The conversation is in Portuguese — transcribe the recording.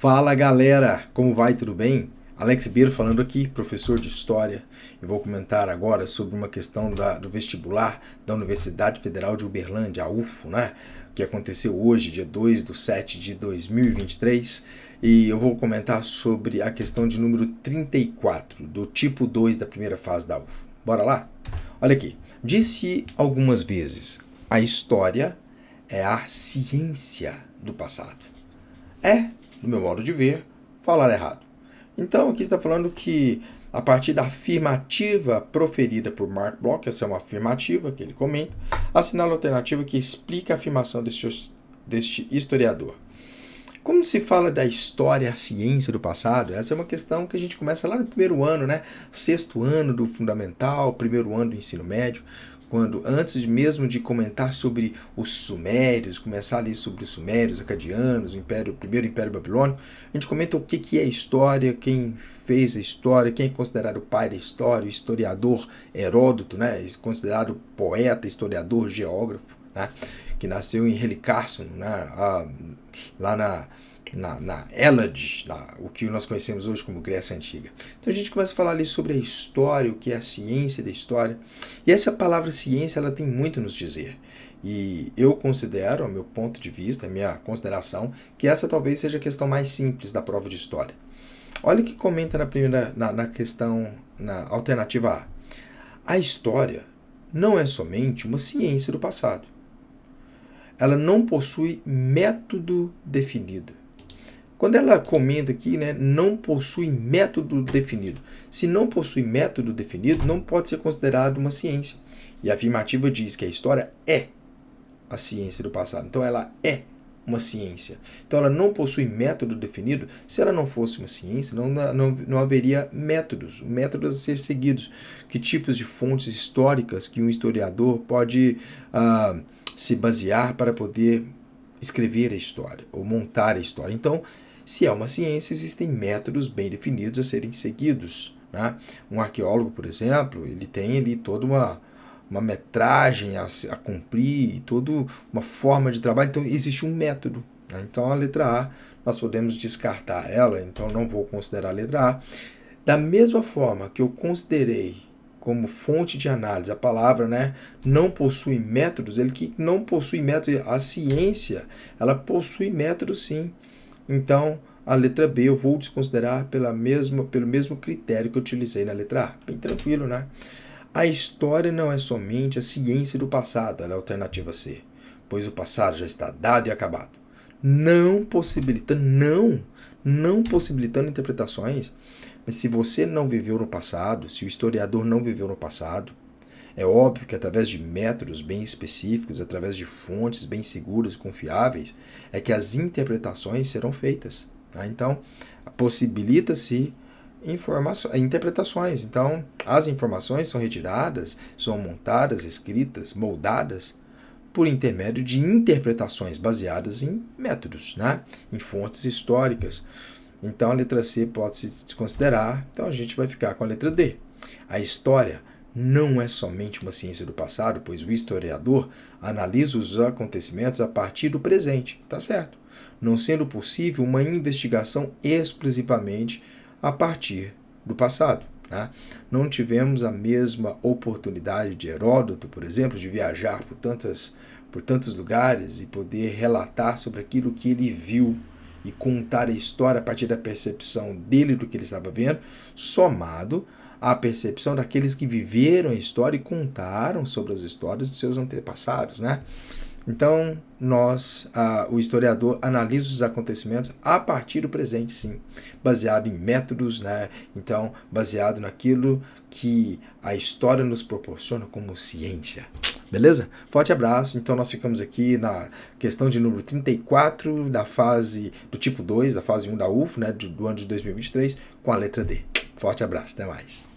Fala galera, como vai? Tudo bem? Alex Beiro falando aqui, professor de História. Eu vou comentar agora sobre uma questão do vestibular da Universidade Federal de Uberlândia, a UFO, né? Que aconteceu hoje, dia 2/7 de 2023. E eu vou comentar sobre a questão de número 34, do tipo 2 da primeira fase da UFO. Bora lá? Olha aqui, disse algumas vezes, a história é a ciência do passado. No meu modo de ver, falar errado. Então, aqui está falando que, a partir da afirmativa proferida por Mark Bloch, essa é uma afirmativa que ele comenta, assinala a alternativa que explica a afirmação deste historiador. Como se fala da história, a ciência do passado? Essa é uma questão que a gente começa lá no primeiro ano, né? Sexto ano do fundamental, primeiro ano do ensino médio, quando antes mesmo de comentar sobre os sumérios, começar ali sobre os sumérios, acadianos, o primeiro império babilônico, a gente comenta o que é história, quem fez a história, quem é considerado o pai da história, o historiador Heródoto, né? Considerado poeta, historiador, geógrafo, né? Que nasceu em Helicarson, né? Lá na Hélade, o que nós conhecemos hoje como Grécia Antiga. Então a gente começa a falar ali sobre a história, o que é a ciência da história. E essa palavra ciência, ela tem muito a nos dizer. E eu considero, ao meu ponto de vista, a minha consideração, que essa talvez seja a questão mais simples da prova de história. Olha o que comenta na questão, na alternativa A. A história não é somente uma ciência do passado. Ela não possui método definido. Quando ela comenta aqui, né, não possui método definido. Se não possui método definido, não pode ser considerado uma ciência. E a afirmativa diz que a história é a ciência do passado. Então ela é uma ciência. Então ela não possui método definido. Se ela não fosse uma ciência, não haveria métodos a ser seguidos. Que tipos de fontes históricas que um historiador pode se basear para poder escrever a história ou montar a história. Então, se é uma ciência, existem métodos bem definidos a serem seguidos, né? Um arqueólogo, por exemplo, ele tem ali toda uma metragem a cumprir, toda uma forma de trabalho, então existe um método, né? Então a letra A, nós podemos descartar ela, então não vou considerar a letra A. Da mesma forma que eu considerei como fonte de análise a palavra, né, não possui métodos, ele que não possui métodos, a ciência, ela possui métodos sim. Então, a letra B eu vou desconsiderar pelo mesmo critério que eu utilizei na letra A. Bem tranquilo, né? A história não é somente a ciência do passado, ela é a alternativa C, pois o passado já está dado e acabado. Não possibilitando interpretações. Mas se você não viveu no passado, se o historiador não viveu no passado, é óbvio que através de métodos bem específicos, através de fontes bem seguras e confiáveis, é que as interpretações serão feitas. Tá? Então, possibilita-se interpretações. Então, as informações são retiradas, são montadas, escritas, moldadas por intermédio de interpretações baseadas em métodos, né? Em fontes históricas. Então, a letra C pode-se desconsiderar, então a gente vai ficar com a letra D. A história não é somente uma ciência do passado, pois o historiador analisa os acontecimentos a partir do presente, tá certo? Não sendo possível uma investigação exclusivamente a partir do passado. Né? Não tivemos a mesma oportunidade de Heródoto, por exemplo, de viajar por tantos lugares e poder relatar sobre aquilo que ele viu e contar a história a partir da percepção dele do que ele estava vendo, somado à percepção daqueles que viveram a história e contaram sobre as histórias dos seus antepassados, né? Então, o historiador analisa os acontecimentos a partir do presente, sim, baseado em métodos, né? Então, baseado naquilo que a história nos proporciona como ciência. Beleza? Forte abraço. Então, nós ficamos aqui na questão de número 34 da fase do tipo 2, da fase 1 da UFO, né? Do ano de 2023, com a letra D. Forte abraço. Até mais.